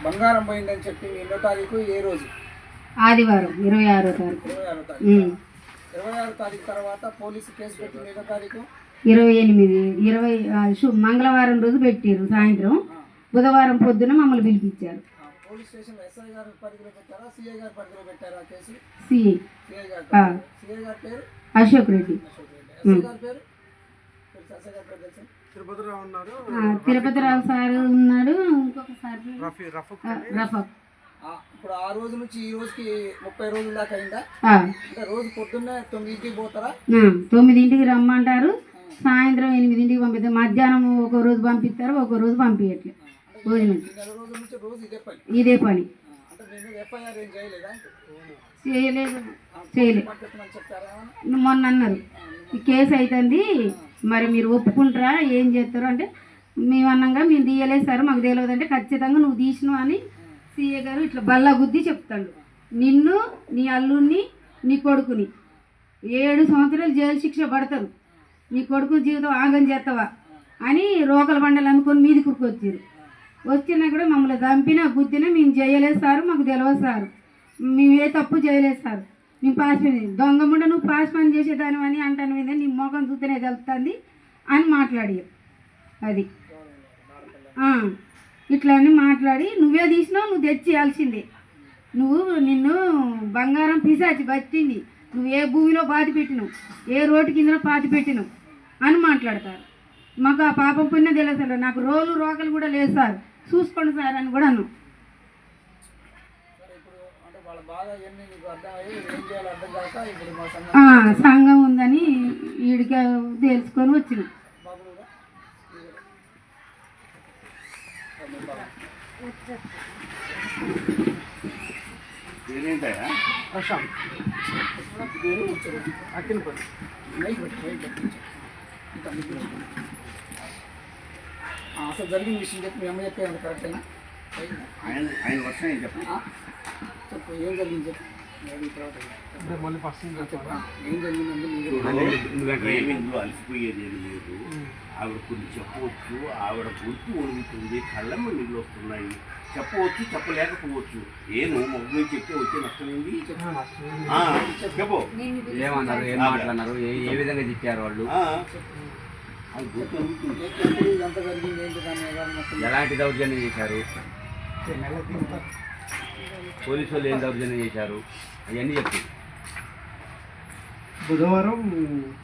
బంగారం పోయిందని చెప్పి ఎన్నో తారీఖు ఏ రోజు? ఆదివారం 26వ తారీఖు. 26వ తారీఖు. 26వ తారీఖు తర్వాత పోలీసు కేసు పెట్టింది ఎన్నో తారీఖు? 28 మంగళవారం రోజు పెట్టారు సాయంత్రం. బుధవారం పొద్దున మమ్మల్ని పిలిపించారు. పోలీస్ స్టేషన్ ఎస్ఐ గారి పరిధిలో పెట్టారా, సిఐ గారి పరిధిలో పెట్టారా కేసు? సిఐ గారి పేరు అశోక్ రెడ్డి. ఎస్ఐ గారి పేరు తెలుసా? తిరుపతిరావు సార్ ఉన్నాడు, ఇంకొక సార్ రఫక్. ఇప్పుడు ఆ రోజు నుంచి ఈ రోజుకి 30 రోజుల దాకా అయిందా? అంటే రోజు పొద్దున్నే 9ంటికి పోతారా? 9ంటికి రమ్మంటారు, సాయంత్రం 8ంటికి పంపిస్తారు. మధ్యాహ్నం ఒక రోజు పంపిస్తారు, ఒక రోజు పంపించట్లేదు. భోజనం ఇదే పని. చేయలేదు. మొన్న అన్నారు ఈ కేసు అవుతుంది, మరి మీరు ఒప్పుకుంటారా, ఏం చేస్తారు అంటే మేము అన్నాగా మేము తీయలేదు సార్, మాకు తెలియదు అంటే ఖచ్చితంగా నువ్వు తీసినావు అని సీఏ గారు ఇట్లా బల్ల గుద్ది చెప్తాడు. నిన్ను, నీ అల్లుడిని, నీ కొడుకుని 7 సంవత్సరాలు జైలు శిక్ష పడతారు, నీ కొడుకు జీవితం ఆగం చేస్తావా అని రోకల బండలు అనుకొని మీది కురుకొచ్చారు. వచ్చినా కూడా మమ్మల్ని చంపినా గుద్దినా మేము చేయలేదు సార్, మాకు తెలియదు సార్, మేము ఏ తప్పు చేయలేదు సార్, మేము పాస్ పని దొంగ ముండ నువ్వు పాస్ పని చేసేదాని అని అంటాను మీద నీ మొఖం చూస్తేనే తెలుస్తుంది అని మాట్లాడి అది ఇట్లా అని మాట్లాడి నువ్వే తీసినావు, నువ్వు తెచ్చేయాల్సిందే, నిన్ను బంగారం పిశాచి పట్టింది, నువ్వు ఏ భూమిలో పాతి పెట్టినావు, ఏ రోడ్డు కింద పాతి పెట్టినావు అని మాట్లాడతారు. మాకు ఆ పాపం పుణ్యం తెలియదు, నాకు రోకలు కూడా లేదు సార్, చూసుకోండి సార్ అని కూడా అన్నాం. సంఘం ఉందని వీడికి తెలుసుకొని వచ్చినాం. అసలు జరిగిన విషయం చెప్పి మీ అమ్మ చెప్పేది కరెక్టేనా? ఆయన వర్షం ఏం చెప్పు, ఏం జరిగింది చెప్పు. ఇందులో అలసిపోయేది ఏమి లేదు. ఆవిడ కొన్ని చెప్పవచ్చు, ఆవిడ గుర్తు ఒడుగుతుంది, కళ్ళమ్మ నీళ్ళు వస్తున్నాయి, చెప్పవచ్చు చెప్పలేకపోవచ్చు. మొగ్గు చెప్తే వచ్చే నష్టమైంది. చెప్పు ఏమన్నారు, ఏం మాట్లాడినారు, ఏ విధంగా చెప్పారు వాళ్ళు, ఎలాంటి దౌర్జన్యం చేశారు, పోలీసు వాళ్ళు ఏం దౌర్జన్యం చేశారు అవన్నీ చెప్పి. బుధవారం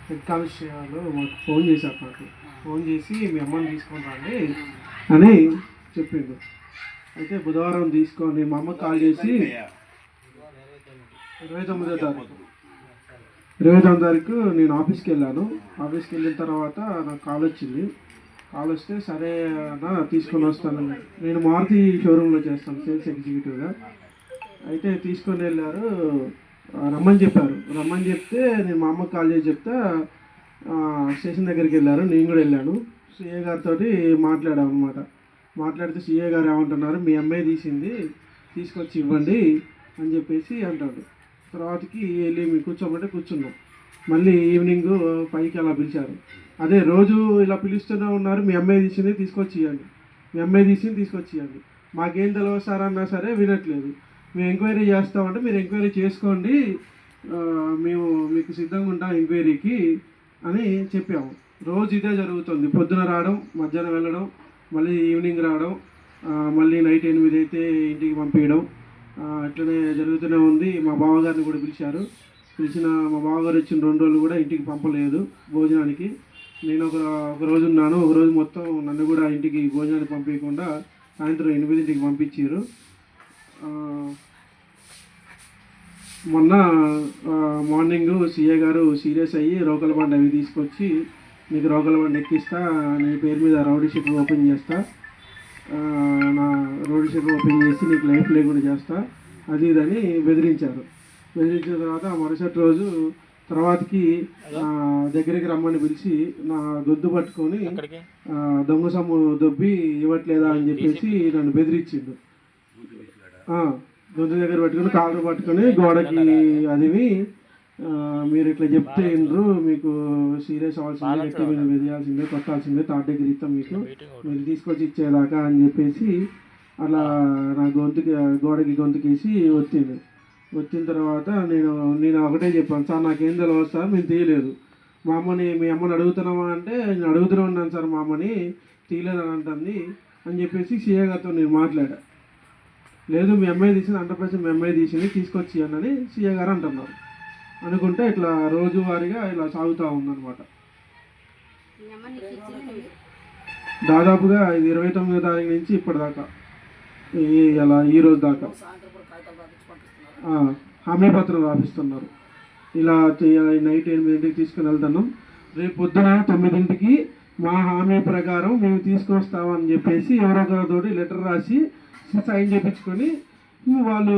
హెడ్ కానిస్టేబుల్ మాకు ఫోన్ చేశారు. నాకు ఫోన్ చేసి మీ అమ్మని తీసుకొని రండి అని చెప్పిండు. అయితే బుధవారం తీసుకొని మా అమ్మకి కాల్ చేసి 29వ తారీఖు నేను ఆఫీస్కి వెళ్ళాను. ఆఫీస్కి వెళ్ళిన తర్వాత నాకు కాల్ వచ్చింది. కాల్ వస్తే సరే అన్న తీసుకొని వస్తాను, నేను మారుతి షోరూంలో చేస్తాను సేల్స్ ఎగ్జిక్యూటివ్గా. అయితే తీసుకొని వెళ్ళారు, రమ్మని చెప్పారు. రమ్మని చెప్తే నేను మా అమ్మకి కాల్ చేసి చెప్తే స్టేషన్ దగ్గరికి వెళ్ళారు, నేను కూడా వెళ్ళాను. సిఏ గారితో మాట్లాడాము అనమాట. మాట్లాడితే సిఏ గారు ఏమంటున్నారు, మీ అమ్మాయి తీసింది తీసుకొచ్చి ఇవ్వండి అని చెప్పేసి అంటాడు. తర్వాతకి వెళ్ళి మీ కూర్చోమంటే కూర్చున్నాం. మళ్ళీ ఈవినింగ్ 5కి అలా పిలిచారు. అదే రోజు ఇలా పిలుస్తూనే ఉన్నారు, మీ అమ్మాయి తీసింది తీసుకొచ్చి ఇవ్వండి, మీ అమ్మాయి తీసింది తీసుకొచ్చి ఇవ్వండి. మాకేం తెలియదు సార్ అన్నా సరే వినట్లేదు. మేము ఎంక్వైరీ చేస్తామంటే మీరు ఎంక్వైరీ చేసుకోండి, మేము మీకు సిద్ధంగా ఉంటాం ఎంక్వైరీకి అని చెప్పాము. రోజు ఇదే జరుగుతుంది, పొద్దున రావడం, మధ్యాహ్నం వెళ్ళడం, మళ్ళీ ఈవినింగ్ రావడం, మళ్ళీ నైట్ 8 అయితే ఇంటికి పంపించడం, అట్లనే జరుగుతూనే ఉంది. మా బావగారిని కూడా పిలిచారు. మా బావగారు వచ్చిన 2 రోజులు కూడా ఇంటికి పంపలేదు భోజనానికి. నేను ఒక రోజు ఉన్నాను, ఒక రోజు మొత్తం నన్ను కూడా ఇంటికి భోజనానికి పంపించకుండా సాయంత్రం 8ంటికి పంపించారు. మొన్న మార్నింగ్ సిఏ గారు సీరియస్ అయ్యి రోకల బండి అవి తీసుకొచ్చి నీకు రోకల బండి ఎక్కిస్తా, నీ పేరు మీద రౌడీ షీట్ ఓపెన్ చేస్తా, నా రౌడీ షీట్ ఓపెన్ చేసి నీకు లైఫ్ లేకుండా చేస్తా, అది ఇదని బెదిరించారు. బెదిరించిన తర్వాత మరుసటి రోజు తర్వాతకి దగ్గరికి రమ్మని పిలిచి నా గొద్దు పట్టుకొని దొంగ సొమ్ము దొబ్బి ఇవ్వట్లేదా అని చెప్పేసి నన్ను బెదిరించిండు. గొంతు దగ్గర పట్టుకొని కాళ్ళు పట్టుకొని గోడకి అదివి మీరు ఇట్లా చెప్తే ఇండ్రు, మీకు సీరియస్ అవ్వాల్సిందే, గట్టి మీద వెదియాల్సిందే, కొట్టాల్సిందే, థర్డ్ డిగ్రీ ఇస్తాం మీకు, మీరు తీసుకొచ్చి ఇచ్చేదాకా అని చెప్పేసి అలా నా గోడకి గొంతుకేసి వచ్చిన తర్వాత నేను ఒకటే చెప్పాను, సార్ నాకేం తెలియదు సార్, మేము తీయలేదు. మీ అమ్మని అడుగుతున్నామా అంటే నేను అడుగుతూనే ఉన్నాను సార్, మా అమ్మని తీయలేదని అంటుంది అని చెప్పేసి సీఏ గారితో నేను మాట్లాడా. లేదు మీ అమ్మాయి తీసింది 100% మీ అమ్మాయి తీసింది, తీసుకొచ్చి అని సీఏ గారు అంటున్నారు. అనుకుంటే ఇట్లా రోజువారీగా ఇలా సాగుతూ ఉందన్నమాట. దాదాపుగా ఇది 29వ తారీఖు నుంచి ఇప్పటిదాకా ఈ రోజు దాకా సాయంత్రం కూడా కాగితాలు రాపించి పంపిస్తున్నారు. హామీ పత్రం రాపిస్తున్నారు. ఇలా నైట్ 8ంటికి తీసుకుని వెళ్తున్నాం, రేపు పొద్దున 9ంటికి మా హామీ ప్రకారం మేము తీసుకొస్తామని చెప్పేసి ఎవరొకరితోటి లెటర్ రాసి సైన్ చేయించుకొని వాళ్ళు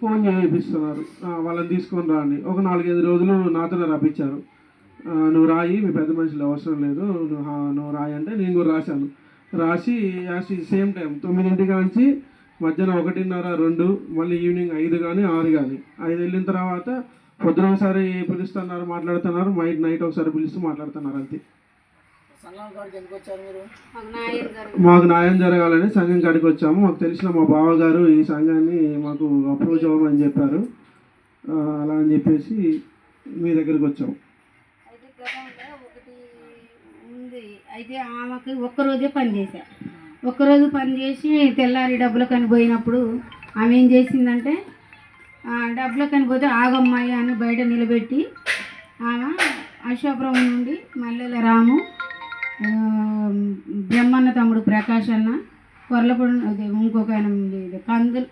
ఫోన్ చేయిస్తున్నారు, వాళ్ళని తీసుకొని రాని. ఒక 4-5 రోజులు నాతోనే రాపించారు. నువ్వు రాయి, మీ పెద్ద మనుషులు అవసరం లేదు, నువ్వు రాయి అంటే నేను కూడా రాసి సేమ్ టైం 9ంటికి నుంచి మధ్యాహ్నం 1:30, 2, మళ్ళీ ఈవినింగ్ 5 కానీ 6 కానీ 5 వెళ్ళిన తర్వాత పొద్దున ఒకసారి పిలుస్తున్నారు, మాట్లాడుతున్నారు, నైట్ ఒకసారి పిలుస్తూ మాట్లాడుతున్నారు. అంతే. సంఘం కాడికి ఎందుకు వచ్చారు మీరు? మాకు న్యాయం జరగాలని సంఘం కాడికి వచ్చాము. మాకు తెలిసిన మా బావగారు ఈ సంఘాన్ని మాకు అప్రోచ్ అవ్వమని చెప్పారు. అలా అని చెప్పేసి మీ దగ్గరికి వచ్చాము. అయితే గతంలో ఒకటి ఉంది. అయితే ఆమెకు ఒక్కరోజే పని చేశా. ఒక్కరోజు పని చేసి తెల్లారి డబ్బులకని పోయినప్పుడు ఆమె ఏం చేసిందంటే, డబ్బులకని పోతే ఆగమ్మాయి అని బయట నిలబెట్టి ఆమె అశోపురం నుండి మల్లెల రాము, బ్రహ్మన్న తమ్ముడు ప్రకాష్ అన్న, కొర్లపూడి ఇంకొక ఆయన కందులు